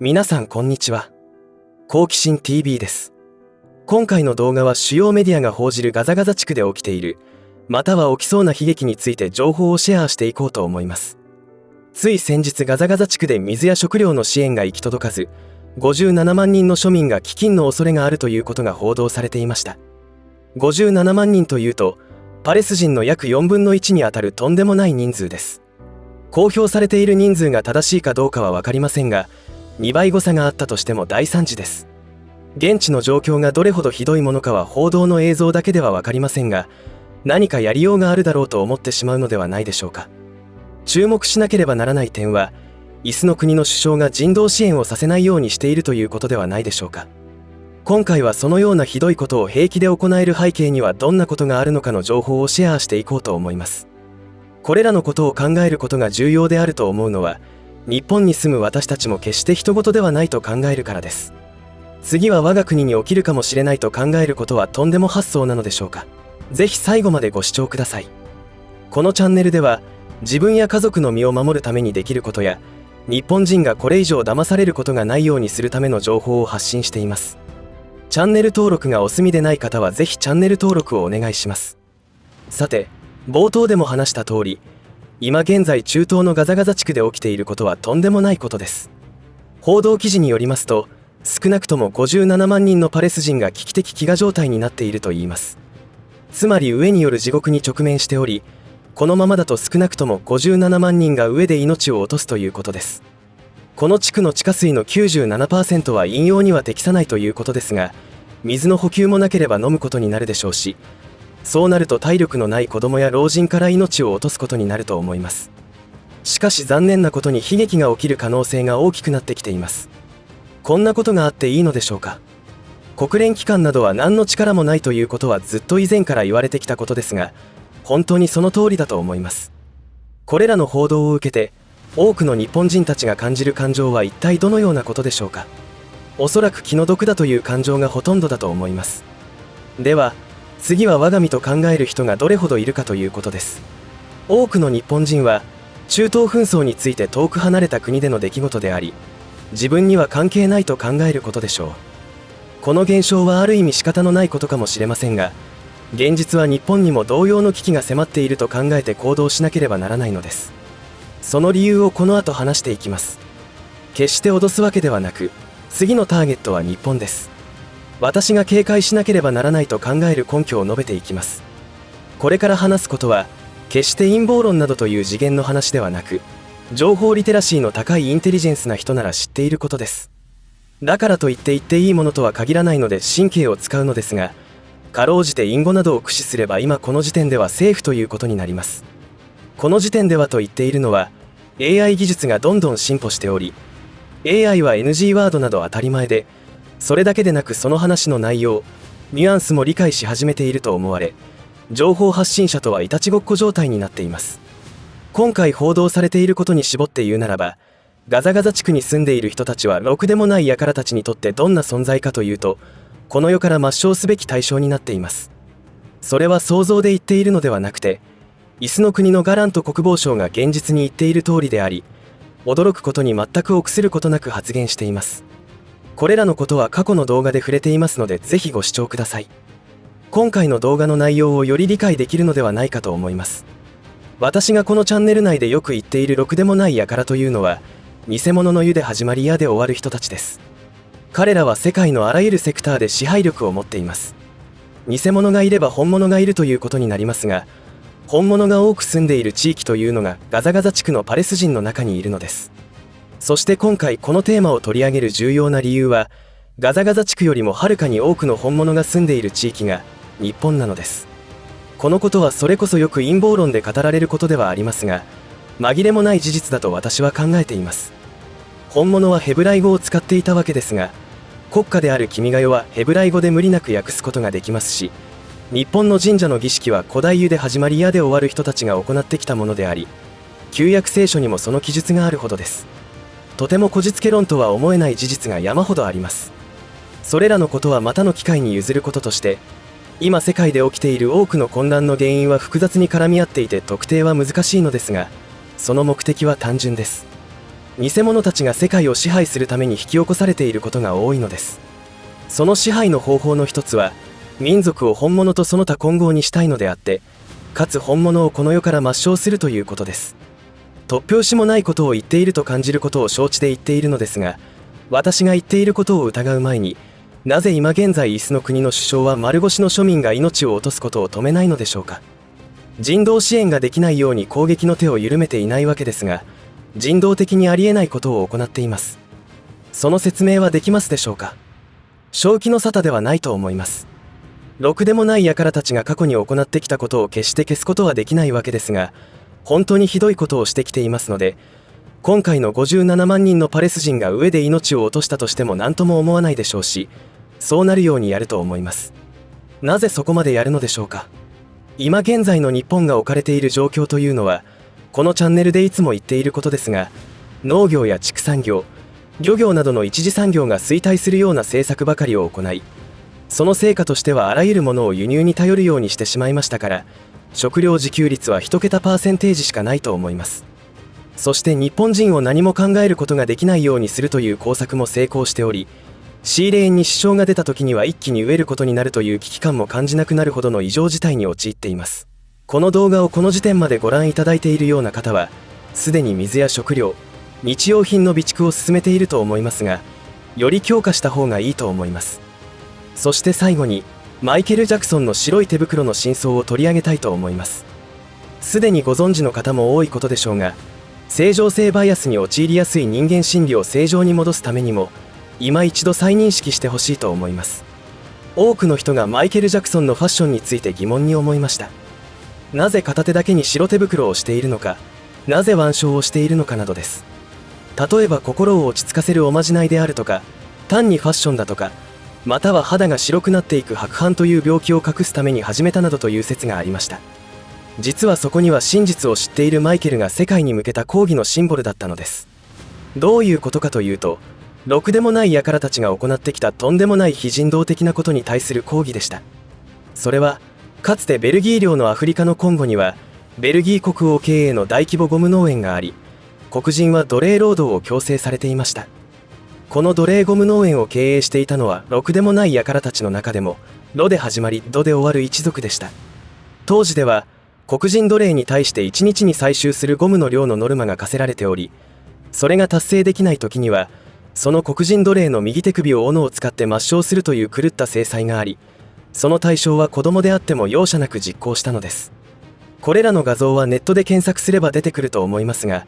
皆さんこんにちは。好奇心 TV です。今回の動画は主要メディアが報じるガザガザ地区で起きている、または起きそうな悲劇について情報をシェアしていこうと思います。つい先日ガザガザ地区で水や食料の支援が行き届かず、57万人の庶民が飢饉の恐れがあるということが報道されていました。57万人というと、パレス人の約4分の1にあたるとんでもない人数です。公表されている人数が正しいかどうかは分かりませんが、2倍誤差があったとしても大惨事です。現地の状況がどれほどひどいものかは報道の映像だけでは分かりませんが、何かやりようがあるだろうと思ってしまうのではないでしょうか。注目しなければならない点は、イスの国の首相が人道支援をさせないようにしているということではないでしょうか。今回はそのようなひどいことを平気で行える背景にはどんなことがあるのかの情報をシェアしていこうと思います。これらのことを考えることが重要であると思うのは、日本に住む私たちも決して人事ではないと考えるからです。次は我が国に起きるかもしれないと考えることはとんでも発想なのでしょうか。ぜひ最後までご視聴ください。このチャンネルでは、自分や家族の身を守るためにできることや、日本人がこれ以上騙されることがないようにするための情報を発信しています。チャンネル登録がお済みでない方はぜひチャンネル登録をお願いします。さて、冒頭でも話した通り、今現在中東のガザガザ地区で起きていることはとんでもないことです。報道記事によりますと、少なくとも57万人のパレス人が危機的飢餓状態になっているといいます。つまり飢えによる地獄に直面しており、このままだと少なくとも57万人が飢えで命を落とすということです。この地区の地下水の 97% は飲用には適さないということですが、水の補給もなければ飲むことになるでしょうし、そうなると体力のない子供や老人から命を落とすことになると思います。しかし残念なことに悲劇が起きる可能性が大きくなってきています。こんなことがあっていいのでしょうか。国連機関などは何の力もないということはずっと以前から言われてきたことですが、本当にその通りだと思います。これらの報道を受けて、多くの日本人たちが感じる感情は一体どのようなことでしょうか。おそらく気の毒だという感情がほとんどだと思います。では、次は我が身と考える人がどれほどいるかということです。多くの日本人は、中東紛争について遠く離れた国での出来事であり、自分には関係ないと考えることでしょう。この現象はある意味仕方のないことかもしれませんが、現実は日本にも同様の危機が迫っていると考えて行動しなければならないのです。その理由をこの後話していきます。決して脅すわけではなく、次のターゲットは日本です。私が警戒しなければならないと考える根拠を述べていきます。これから話すことは、決して陰謀論などという次元の話ではなく、情報リテラシーの高いインテリジェンスな人なら知っていることです。だからといって言っていいものとは限らないので神経を使うのですが、かろうじて隠語などを駆使すれば今この時点ではセーフということになります。この時点ではと言っているのは、AI 技術がどんどん進歩しており、AI は NG ワードなど当たり前で、それだけでなくその話の内容、ニュアンスも理解し始めていると思われ、情報発信者とはいたちごっこ状態になっています。今回報道されていることに絞って言うならば、ガザガザ地区に住んでいる人たちはろくでもない輩たちにとってどんな存在かというと、この世から抹消すべき対象になっています。それは想像で言っているのではなくて、イスの国のガラント国防相が現実に言っている通りであり、驚くことに全く臆することなく発言しています。これらのことは過去の動画で触れていますのでぜひご視聴ください。今回の動画の内容をより理解できるのではないかと思います。私がこのチャンネル内でよく言っているろくでもない輩というのは、偽物の湯で始まり矢で終わる人たちです。彼らは世界のあらゆるセクターで支配力を持っています。偽物がいれば本物がいるということになりますが、本物が多く住んでいる地域というのがガザガザ地区のパレス人の中にいるのです。そして今回このテーマを取り上げる重要な理由は、ガザガザ地区よりもはるかに多くの本物が住んでいる地域が日本なのです。このことはそれこそよく陰謀論で語られることではありますが、紛れもない事実だと私は考えています。本物はヘブライ語を使っていたわけですが、国家である君が代はヘブライ語で無理なく訳すことができますし、日本の神社の儀式は古代湯で始まり矢で終わる人たちが行ってきたものであり、旧約聖書にもその記述があるほどです。とてもこじつけ論とは思えない事実が山ほどあります。それらのことはまたの機会に譲ることとして、今世界で起きている多くの混乱の原因は複雑に絡み合っていて特定は難しいのですが、その目的は単純です。偽物たちが世界を支配するために引き起こされていることが多いのです。その支配の方法の一つは、民族を本物とその他混合にしたいのであって、かつ本物をこの世から抹消するということです。突拍子もないことを言っていると感じることを承知で言っているのですが、私が言っていることを疑う前に、なぜ今現在椅子の国の首相は丸腰の庶民が命を落とすことを止めないのでしょうか。人道支援ができないように攻撃の手を緩めていないわけですが、人道的にありえないことを行っています。その説明はできますでしょうか。正気の沙汰ではないと思います。ろくでもない輩たちが過去に行ってきたことを決して消すことはできないわけですが、本当にひどいことをしてきていますので、今回の57万人のパレス人が上で命を落としたとしても何とも思わないでしょうし、そうなるようにやると思います。なぜそこまでやるのでしょうか。今現在の日本が置かれている状況というのは、このチャンネルでいつも言っていることですが、農業や畜産業、漁業などの一次産業が衰退するような政策ばかりを行い、その成果としてはあらゆるものを輸入に頼るようにしてしまいましたから、食料自給率は1桁パーセンテージしかないと思います。そして日本人を何も考えることができないようにするという工作も成功しており、仕入れ円に支障が出た時には一気に飢えることになるという危機感も感じなくなるほどの異常事態に陥っています。この動画をこの時点までご覧いただいているような方は、すでに水や食料、日用品の備蓄を進めていると思いますが、より強化した方がいいと思います。そして最後に、マイケル・ジャクソンの白い手袋の真相を取り上げたいと思います。すでにご存知の方も多いことでしょうが、正常性バイアスに陥りやすい人間心理を正常に戻すためにも、今一度再認識してほしいと思います。多くの人がマイケル・ジャクソンのファッションについて疑問に思いました。なぜ片手だけに白手袋をしているのか、なぜ腕章をしているのかなどです。例えば心を落ち着かせるおまじないであるとか、単にファッションだとか、または肌が白くなっていく白斑という病気を隠すために始めたなどという説がありました。実はそこには真実を知っているマイケルが世界に向けた抗議のシンボルだったのです。どういうことかというと、ろくでもない輩たちが行ってきたとんでもない非人道的なことに対する抗議でした。それは、かつてベルギー領のアフリカのコンゴには、ベルギー国王経営の大規模ゴム農園があり、黒人は奴隷労働を強制されていました。この奴隷ゴム農園を経営していたのは、ろくでもない輩たちの中でも、ロで始まり、ドで終わる一族でした。当時では、黒人奴隷に対して1日に採集するゴムの量のノルマが課せられており、それが達成できない時には、その黒人奴隷の右手首を斧を使って抹消するという狂った制裁があり、その対象は子供であっても容赦なく実行したのです。これらの画像はネットで検索すれば出てくると思いますが、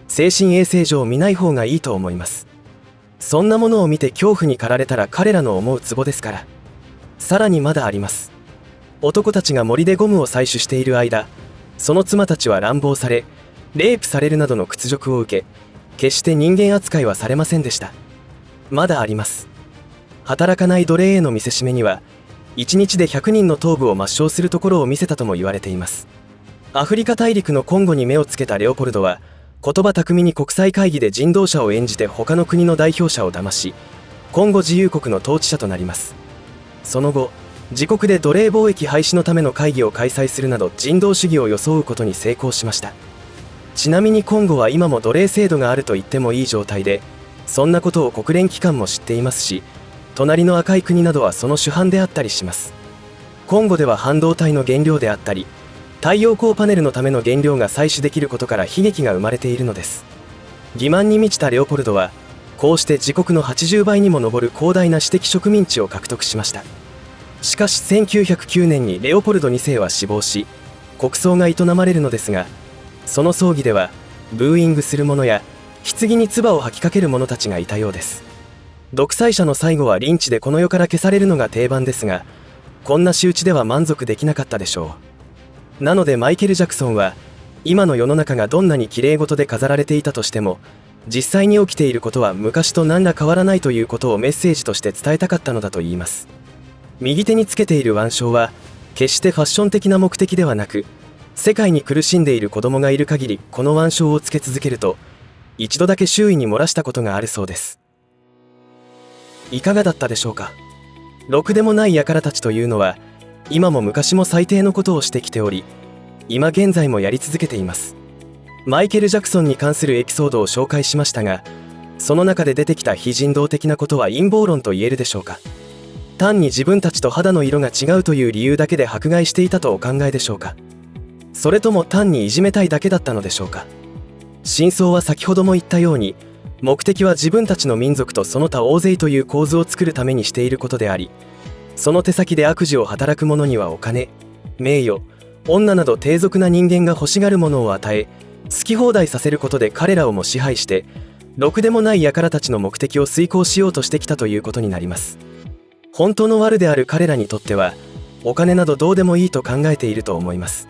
精神衛生上見ない方がいいと思います。そんなものを見て恐怖に駆られたら彼らの思うツボですから。さらにまだあります。男たちが森でゴムを採取している間、その妻たちは乱暴され、レイプされるなどの屈辱を受け、決して人間扱いはされませんでした。まだあります。働かない奴隷への見せしめには、1日で100人の頭部を抹消するところを見せたとも言われています。アフリカ大陸のコンゴに目をつけたレオポルドは、言葉巧みに国際会議で人道者を演じて他の国の代表者を騙し、コンゴ自由国の統治者となります。その後、自国で奴隷貿易廃止のための会議を開催するなど人道主義を装うことに成功しました。ちなみにコンゴは今も奴隷制度があると言ってもいい状態で、そんなことを国連機関も知っていますし、隣の赤い国などはその主犯であったりします。コンゴでは半導体の原料であったり、太陽光パネルのための原料が採取できることから悲劇が生まれているのです。欺瞞に満ちたレオポルドは、こうして自国の80倍にも上る広大な私的植民地を獲得しました。しかし1909年にレオポルド2世は死亡し、国葬が営まれるのですが、その葬儀ではブーイングする者や棺に唾を吐きかける者たちがいたようです。独裁者の最後はリンチでこの世から消されるのが定番ですが、こんな仕打ちでは満足できなかったでしょう。なのでマイケル・ジャクソンは、今の世の中がどんなに綺麗事で飾られていたとしても、実際に起きていることは昔と何ら変わらないということをメッセージとして伝えたかったのだと言います。右手につけている腕章は決してファッション的な目的ではなく、世界に苦しんでいる子供がいる限りこの腕章をつけ続けると、一度だけ周囲に漏らしたことがあるそうです。いかがだったでしょうか。ろくでもない輩たちというのは、今も昔も最低のことをしてきており、今現在もやり続けています。マイケル・ジャクソンに関するエピソードを紹介しましたが、その中で出てきた非人道的なことは陰謀論と言えるでしょうか。単に自分たちと肌の色が違うという理由だけで迫害していたとお考えでしょうか。それとも単にいじめたいだけだったのでしょうか。真相は先ほども言ったように、目的は自分たちの民族とその他大勢という構図を作るためにしていることであり、その手先で悪事を働く者にはお金、名誉、女など低俗な人間が欲しがるものを与え、好き放題させることで彼らをも支配して、ろくでもない輩たちの目的を遂行しようとしてきたということになります。本当の悪である彼らにとっては、お金などどうでもいいと考えていると思います。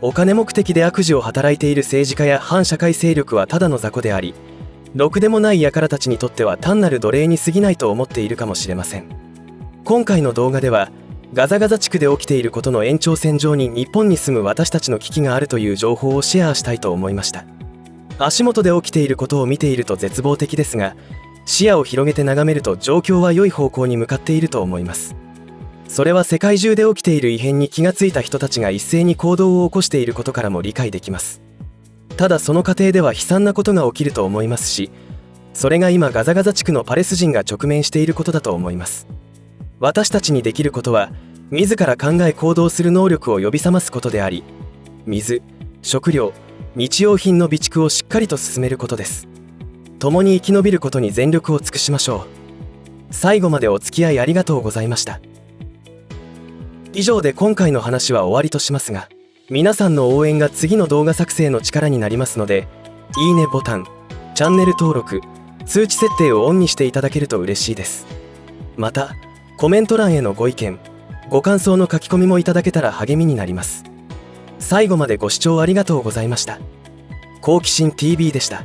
お金目的で悪事を働いている政治家や反社会勢力はただの雑魚であり、ろくでもない輩たちにとっては単なる奴隷に過ぎないと思っているかもしれません。今回の動画では、ガザガザ地区で起きていることの延長線上に日本に住む私たちの危機があるという情報をシェアしたいと思いました。足元で起きていることを見ていると絶望的ですが、視野を広げて眺めると状況は良い方向に向かっていると思います。それは世界中で起きている異変に気がついた人たちが一斉に行動を起こしていることからも理解できます。ただその過程では悲惨なことが起きると思いますし、それが今ガザガザ地区のパレス人が直面していることだと思います。私たちにできることは、自ら考え行動する能力を呼び覚ますことであり、水、食料、日用品の備蓄をしっかりと進めることです。共に生き延びることに全力を尽くしましょう。最後までお付き合いありがとうございました。以上で今回の話は終わりとしますが、皆さんの応援が次の動画作成の力になりますので、いいねボタン、チャンネル登録、通知設定をオンにしていただけると嬉しいです。また、コメント欄へのご意見、ご感想の書き込みもいただけたら励みになります。最後までご視聴ありがとうございました。好奇心 TV でした。